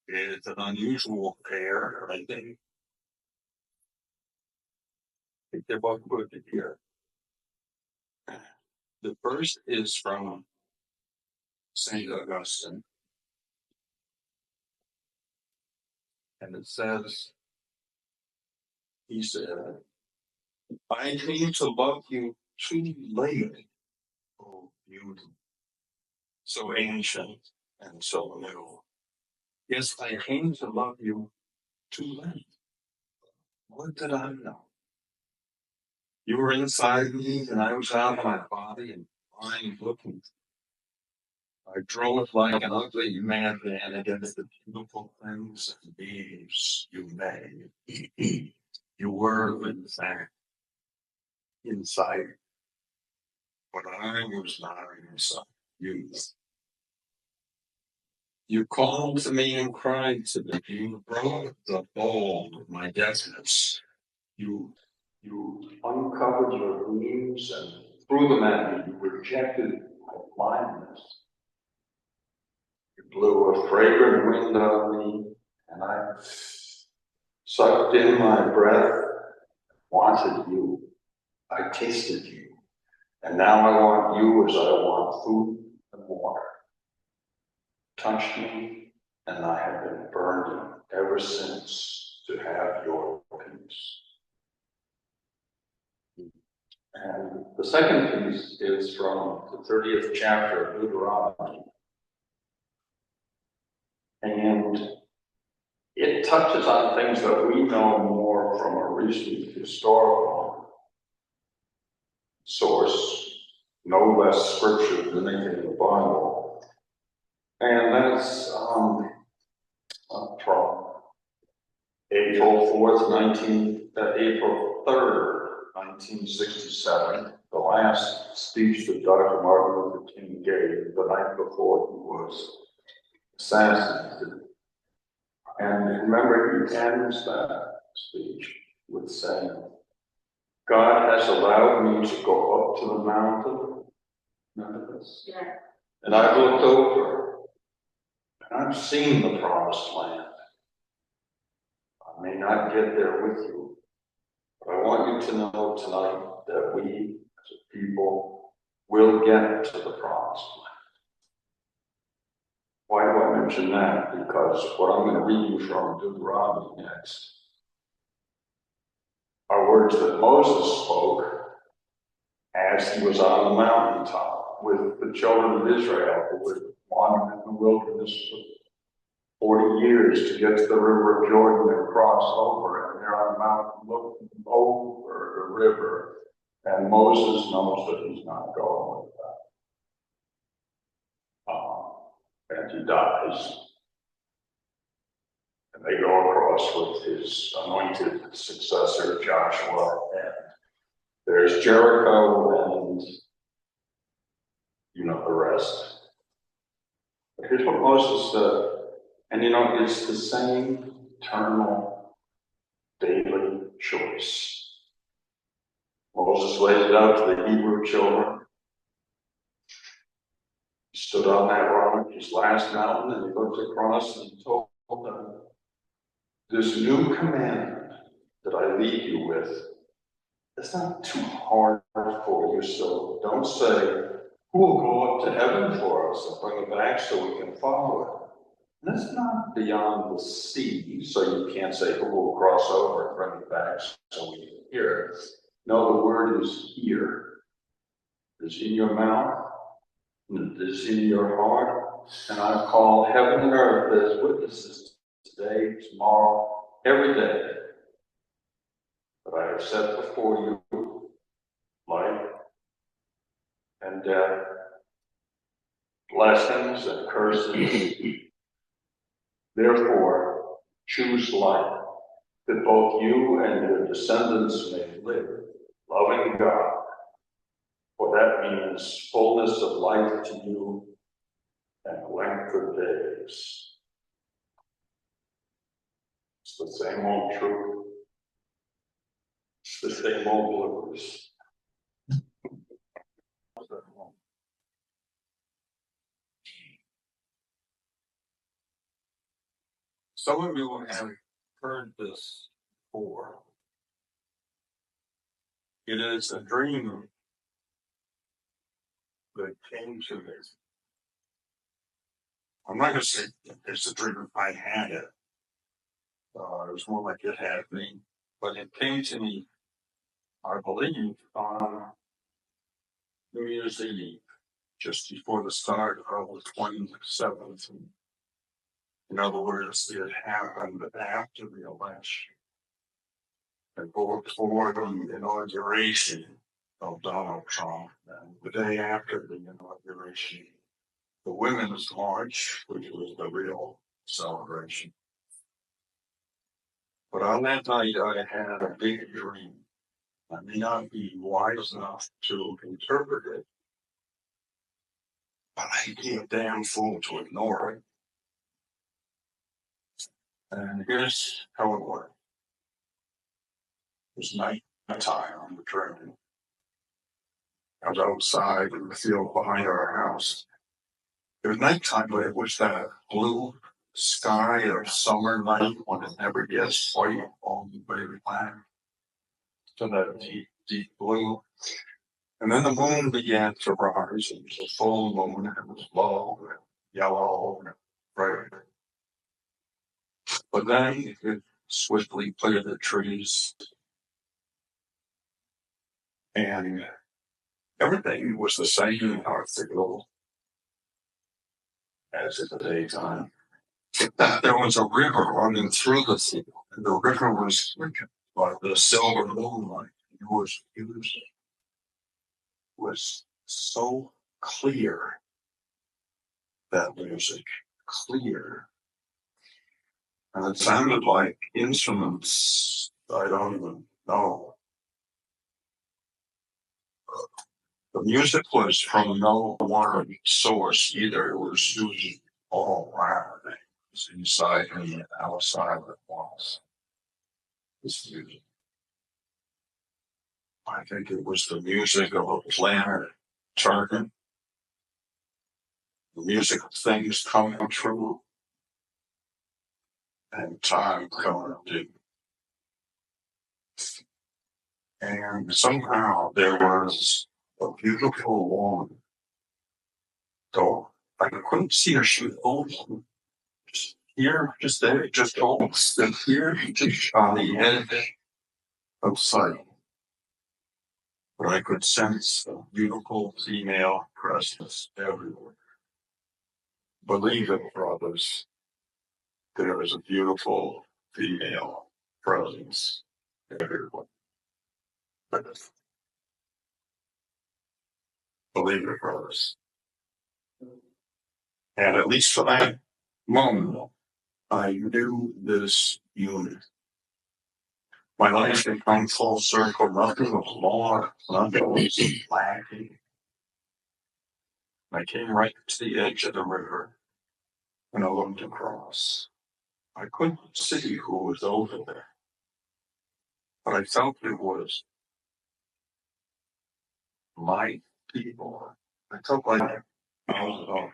It's an unusual pair, I think. They're both good here. The first is from St. Augustine, and it says, he said, I came to love you too late, oh beauty, so ancient and so new. Yes, I came to love you too late. What did I know? You were inside me, and I was out of my body, and blind looking. I drove like an ugly madman against the beautiful things and beings you made. You were, in fact, inside, but I was not inside you. You called to me and cried to me. You broke the mold of my deafness. You uncovered your beams and threw them at me. You rejected my blindness. You blew a fragrant wind on me, and I sucked in my breath, wanted you. I tasted you. And now I want you as I want food and water. Touch me, and I have been burning ever since to have your peace. And the second piece is from the 30th chapter of Deuteronomy. And it touches on things that we know more from a recent historical source, no less scripture than anything in the Bible. And that's from April 3rd, 1967, the last speech that Dr. Martin Luther King gave the night before he was assassinated. And remember, he ends that speech with saying, God has allowed me to go up to the mountain, remember this? Yeah. And I've looked over, and I've seen the promised land. I may not get there with you, but I want you to know tonight that we, as a people, will get to the promised land. Why do I mention that? Because what I'm going to read you from Deuteronomy next are words that Moses spoke as he was on the mountaintop with the children of Israel who were wandering in the wilderness for 40 years to get to the river of Jordan and cross over. And they're on the mountain looking over the river. And Moses knows that he's not going with that. And he dies. And they go across with his anointed successor, Joshua. And there's Jericho, and you know the rest. But here's what Moses said. And it's the same eternal daily choice. Moses laid it out to the Hebrew children. He stood on that rock, his last mountain, and he looked across and he told them, this new commandment that I leave you with, it's not too hard for you, so don't say, who will go up to heaven for us and bring it back so we can follow it? And that's not beyond the sea, so you can't say who will cross over and bring it back so we can hear it. No, the word is here. It's in your mouth, and it is in your heart, and I call heaven and earth as witnesses today, tomorrow, every day, that I have set before you life and death, blessings and curses. Therefore, choose life, that both you and your descendants may live, loving God, for that means fullness of life to you and length of days. It's the same old truth. It's the same old blues. Some of you have heard this before. It is a dream that came to me. I'm not going to say it's a dream I had it. It was more like it had me. But it came to me, I believe, on New Year's Eve, just before the start of the 27th. In other words, it happened after the election and before the inauguration of Donald Trump, and the day after the inauguration, the Women's March, which was the real celebration. But on that night, I had a big dream. I may not be wise enough to interpret it, but I'd be a damn fool to ignore it. And here's how it worked. It was night time on the train. I was outside in the field behind our house. It was nighttime, but it was that blue sky of summer night when it never gets white all the way back to that deep, deep blue. And then the moon began to rise. It was a full moon. It was low, yellow, bright. But then it swiftly cleared the trees. And everything was the same article as in the daytime. There was a river running through the field, and the river was by the silver moonlight. It was so clear, that music, clear. And it sounded like instruments I don't even know. The music was from no one source either. It was all around. It was inside me and outside of the walls. This music. I think it was the music of a planet turning, the music of things coming true, and time coming due. And somehow there was a beautiful woman, though I couldn't see her. She was old, just here, just there, just almost here, just on the edge of sight. But I could sense a beautiful female presence everywhere. Believe it, brothers, there is a beautiful female presence everywhere. Believe it, brothers. And at least for that moment, I knew this unit. My life had come full circle. Nothing was lost. Nothing was lacking. I came right to the edge of the river, and I looked across. I couldn't see who was over there, but I felt it was my people. I felt like I was alone.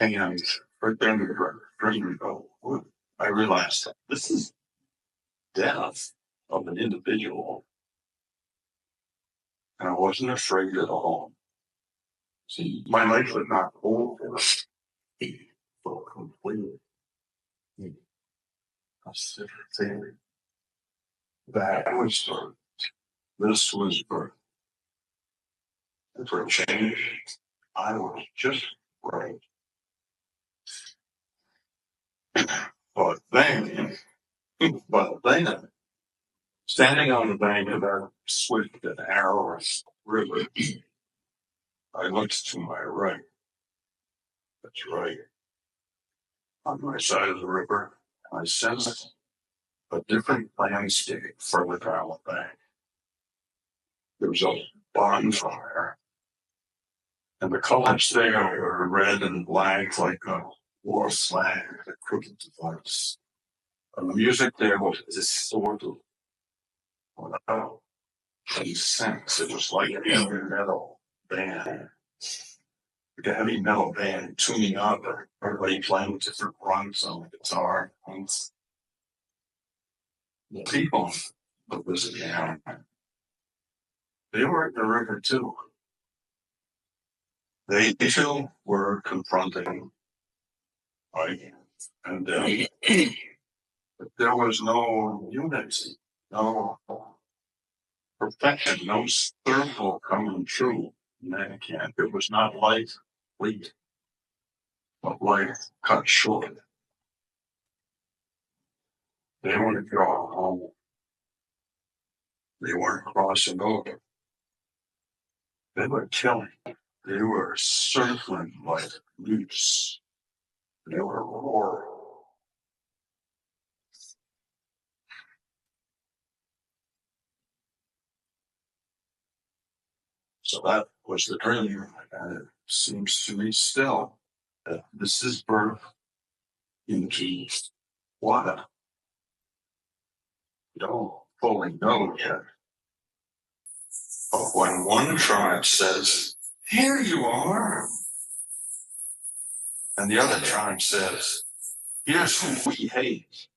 And right there in the river, I realized that this is death of an individual. And I wasn't afraid at all. See, my life was not over so completely. I said, that was birth. This was birth. And for a change, I was just right. But then, standing on the bank of that swift and arrows river, I looked to my right. That's right. On my side of the river, I sensed a different landscape further down the bank. There was a bonfire, and the colors there were red and black like a war flag, a crooked device. And the music there was distorted. Without any sense, it was like a heavy metal band. like a heavy metal band tuning up, or everybody playing different runs on the guitar. And the people that was down, they were at the river too. They too were confronting, right? And there was no unity, no perfection, no circle coming true in that camp. It was not life complete, but life cut short. They wanted to draw home. They weren't crossing over. They were killing. They were circling like leaves. They were roaring. So that was the dream, and it seems to me still that this is birth into what? We don't fully know yet. But when one tribe says, "Here you are," and the other tribe says, "Here's who we hate,"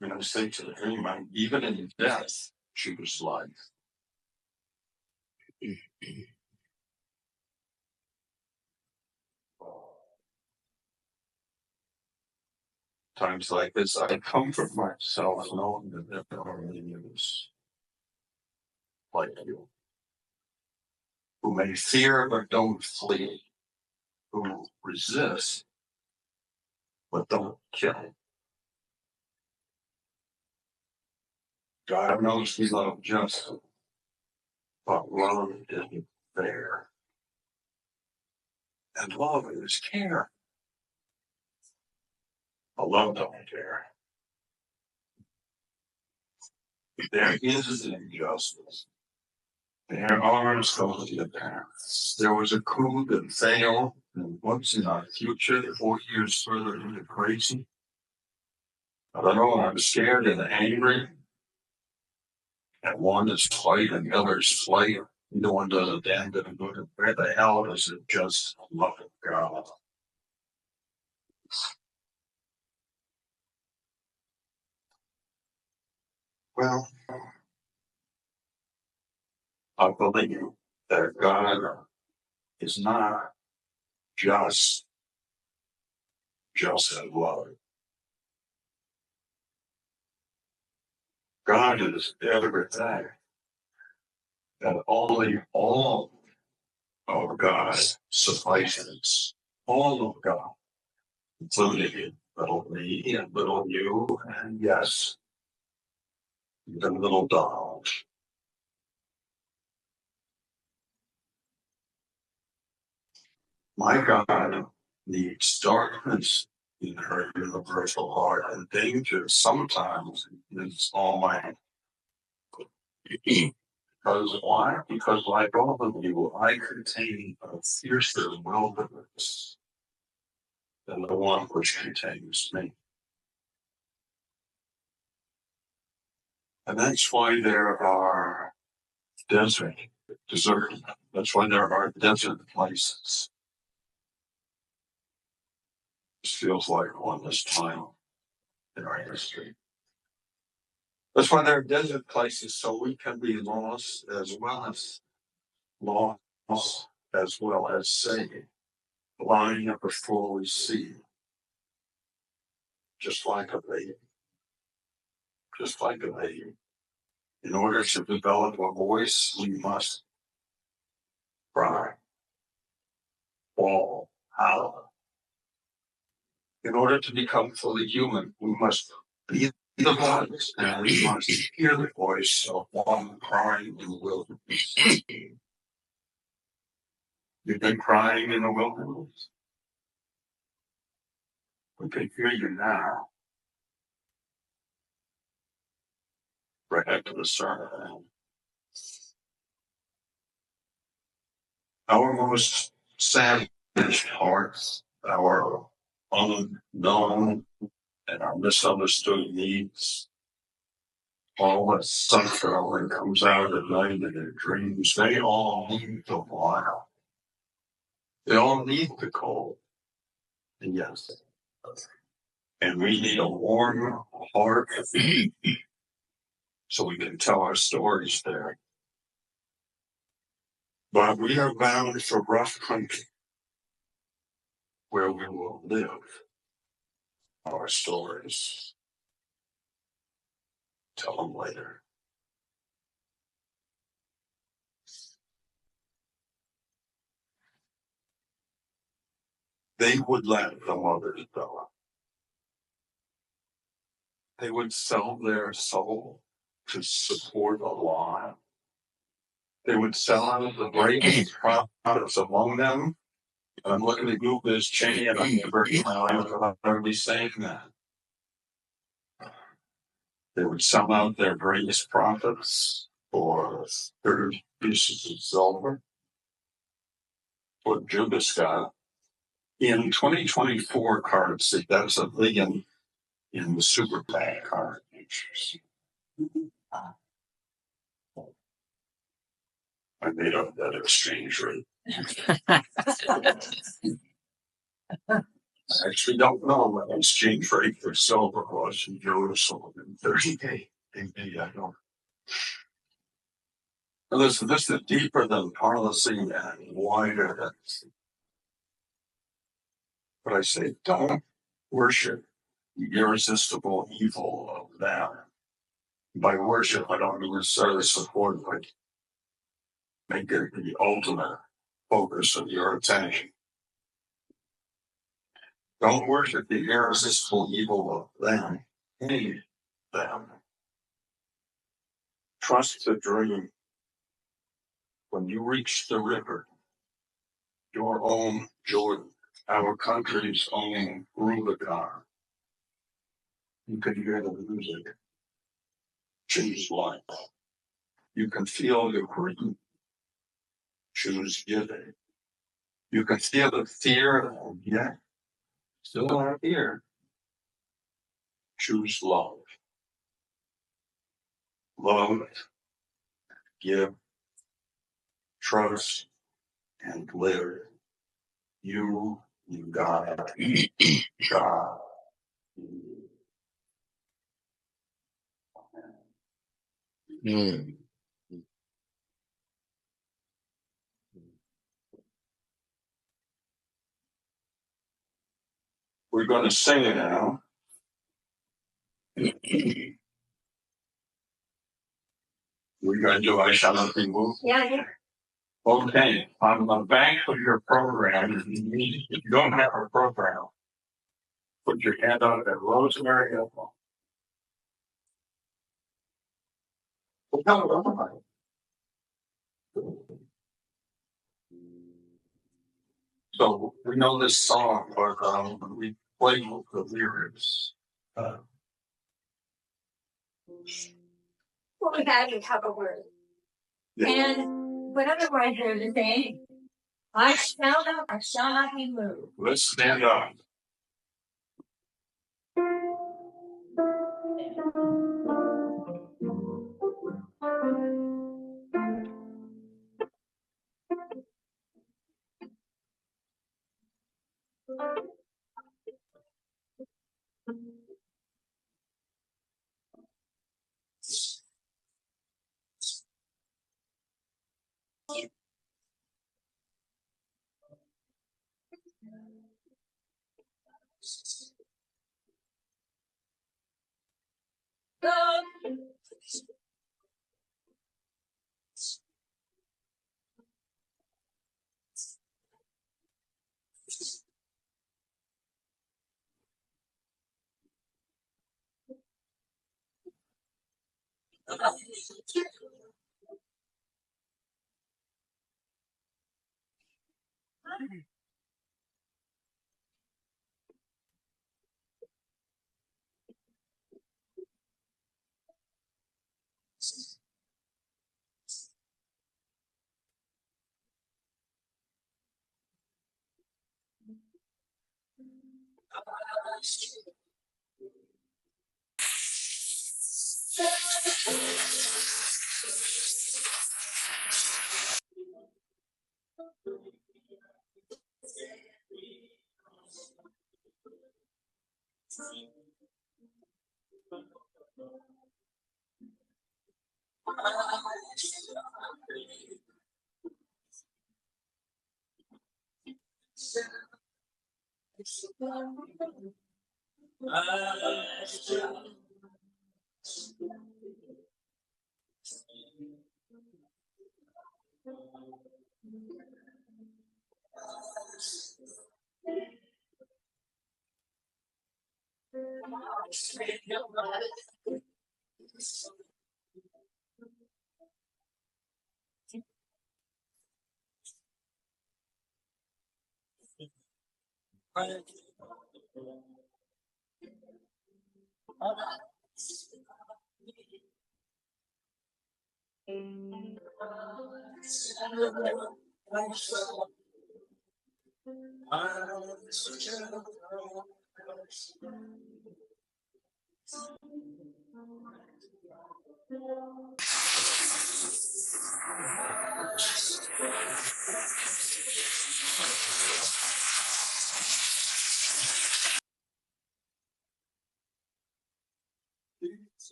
you know, say to the dream, even in death, choose life. Times like this, I comfort myself knowing that there are millions like you who may fear but don't flee, who resist but don't kill. God knows we love justice, but love isn't fair. And love is care. But love don't care. There is injustice. There are sociopaths. There was a coup that failed, and what's in our future, 4 years further into crazy? I don't know, I'm scared and angry. And one is flight and the other is flight. Neither one does a damn bit of good. Where the hell does it just love of God? Well, I believe that God is not just in love. God is everything. And only all of God suffices. All of God, including little me and little you, and yes, the little dog. My God needs darkness in her universal heart, and danger sometimes is almighty. Because why? Because like all of you, I contain a fiercer wilderness than the one which contains me. And that's why there are desert. That's why there are desert places. This feels like one this time in our history. That's why there are desert places, so we can be lost as well as saved, blind before we see, just like a baby. Just like a baby. In order to develop a voice, we must cry, bawl, howl. In order to become fully human, we must be the voice, and we must hear the voice of one crying in the wilderness. You've been crying in the wilderness. We can hear you now. Right after the sermon. Our most savage hearts, our unknown and our misunderstood needs, all that sunshine comes out at night in their dreams, they all need the water. They all need the cold. And yes. And we need a warm heart so we can tell our stories there. But we are bound for rough country where we will live our stories. Tell them later. They would let the mothers go. They would sell their soul to support a lie. They would sell out the greatest prophets among them. I'm looking at you, Liz Cheney, and I'm never be saying that. They would sell out their greatest prophets for 30 pieces of silver. What Judas got. In 2024 currency, that's $1 billion in the super PAC card. I made up that exchange rate. I actually don't know what the exchange rate for silver was in Jerusalem in 30 days. I don't. Listen, this is deeper than policy and wider than. But I say, don't worship the irresistible evil of them. By worship, I don't mean necessarily support, but make it the ultimate focus of your attention. Don't worship the irresistible evil of them. Hate them. Trust the dream. When you reach the river, your own Jordan, our country's own Rubicon, you can hear the music. Choose life. You can feel the grief. Choose giving. You can feel the fear, and yet still not fear. Choose love. Love, give, trust, and live. You God. God. Mm. We're going to sing it now. We're going to do I Shall Not Be Moved. Yeah. Okay, on the back of your program, if you don't have a program, put your hand on that rosemary elbow. So we know this song, but we play with the lyrics. Well, we had to cover words. Yeah. And what other words are the same? I shall not be moved. Let's stand up.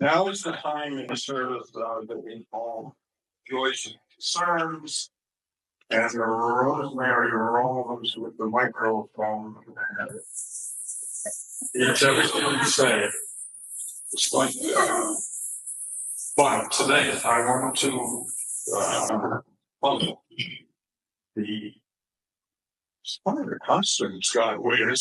Now is the time in the service that we call joys and concerns. And Rosemary rolls with the microphone. It's everything you say. It's like, but today I want to the one of the costumes got weird.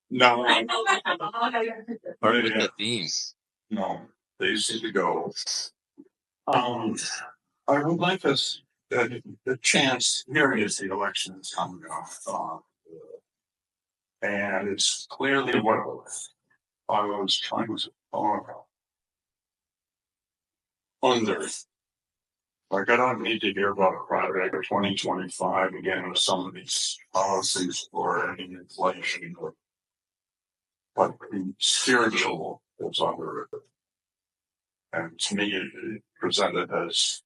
No, The theme. no, they seem to go. I would like us the chance. Here is the election is coming up, and it's clearly what I was trying to under. Like I don't need to hear about a project of 2025 again with some of these policies or any inflation, but the spiritual is under it. And to me, it presented as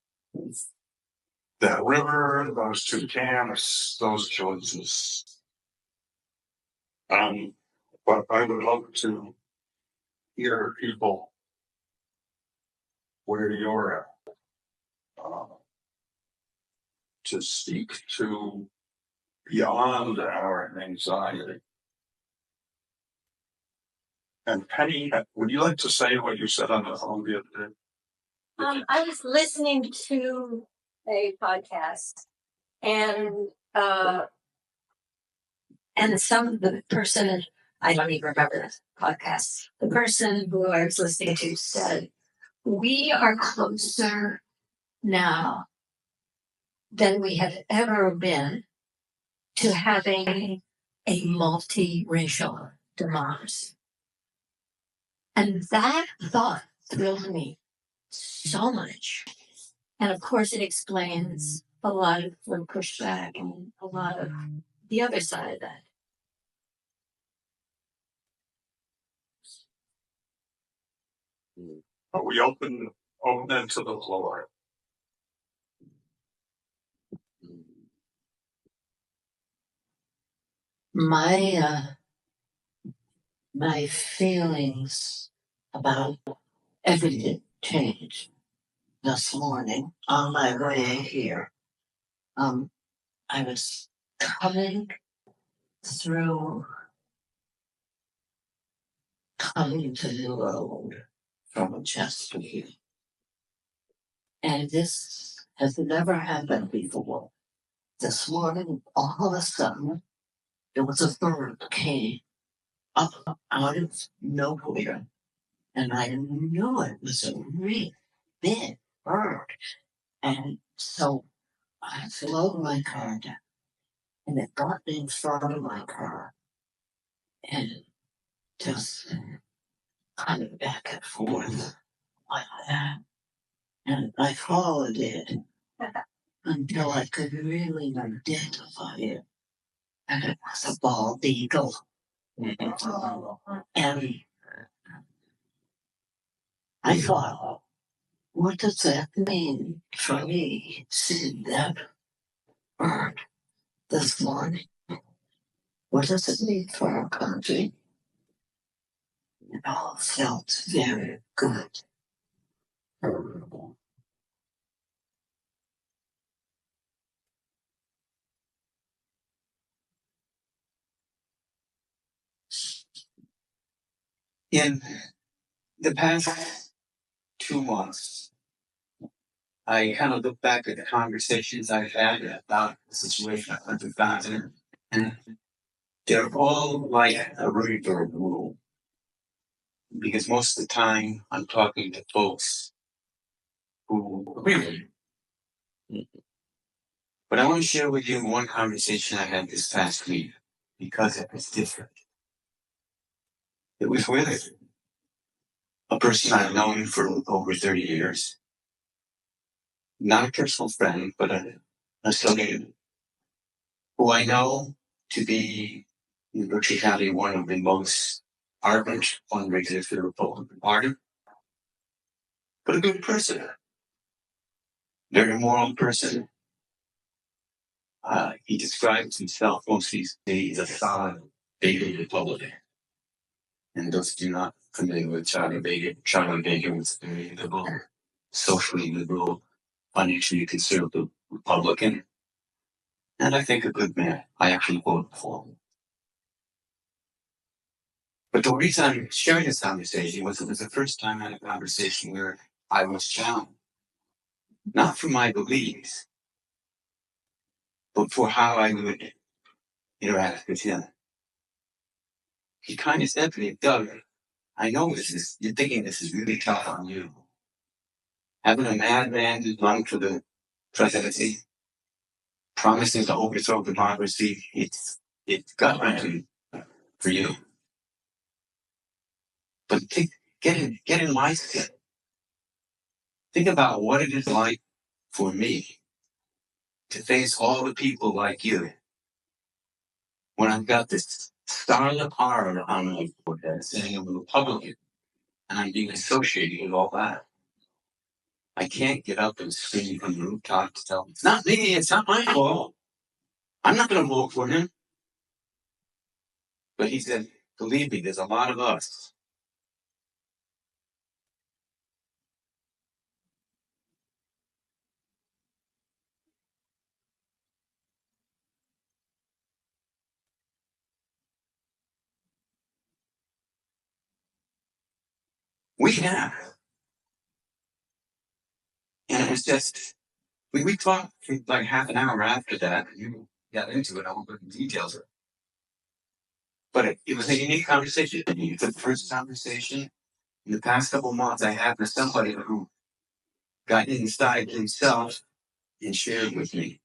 that river, those two camps, those choices. But I would love to hear people where you're at. To speak to beyond our anxiety. And Penny, would you like to say what you said on the phone the other day? I was listening to a podcast, and the person, I don't even remember the podcast. The person who I was listening to said, "We are closer now than we have ever been to having a multiracial democracy." And that thought thrilled me so much. And of course, it explains a lot of the pushback and a lot of the other side of that. But we open it to the floor. My feelings about everything changed this morning on my way here. I was coming to the road from Chesterfield. And this has never happened before. This morning, all of a sudden, there was a bird that came up out of nowhere. And I knew it was a really big bird. And so I slowed my car down. And it got in front of my car. And just kind of back and forth like that. And I followed it. until I could really identify it. And it was a bald eagle. And I thought, what does that mean for me seeing that bird this morning? What does it mean for our country? It all felt very good. In the past 2 months, I kind of look back at the conversations I've had about the situation I've found in, and they're all like a Rydberg rule. Because most of the time I'm talking to folks who agree with me. But I want to share with you one conversation I had this past week because it was different. It was with a person I've known for over 30 years. Not a personal friend, but a student who I know to be in Berkshire County one of the most ardent fundraisers for the Republican Party. But a good person, very moral person. He describes himself most these days as a solid Bacon Republican. And those of you not familiar with Charlie Bacon was a very liberal, socially liberal, financially conservative Republican. And I think a good man. I actually voted for him. But the reason I'm sharing this conversation was it was the first time I had a conversation where I was challenged. Not for my beliefs, but for how I would interact with him. He kind of said to me, Doug, I know you're thinking this is really tough on you. Having a madman who's run for the presidency, promising to overthrow democracy, it's gut-wrenching for you. But get in my skin. Think about what it is like for me to face all the people like you when I've got this scarlet R on my forehead saying I'm a Republican and I'm being associated with all that. I can't get up and scream from the rooftop to tell them, it's not me, it's not my fault. I'm not going to vote for him. But he said, believe me, there's a lot of us. We have. And it was just, we talked for like half an hour after that. And you got into it. I won't go into details. But it was a unique conversation. It's the first conversation in the past couple of months I had with somebody who got inside himself and shared with me.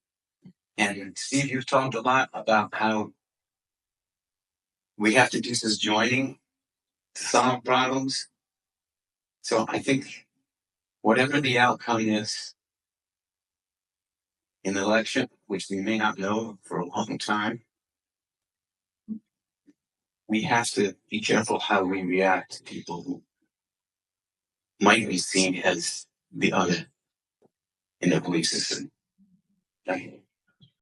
And Steve, you've talked a lot about how we have to do this joining to solve problems. So I think whatever the outcome is in the election, which we may not know for a long time, we have to be careful how we react to people who might be seen as the other in the belief system.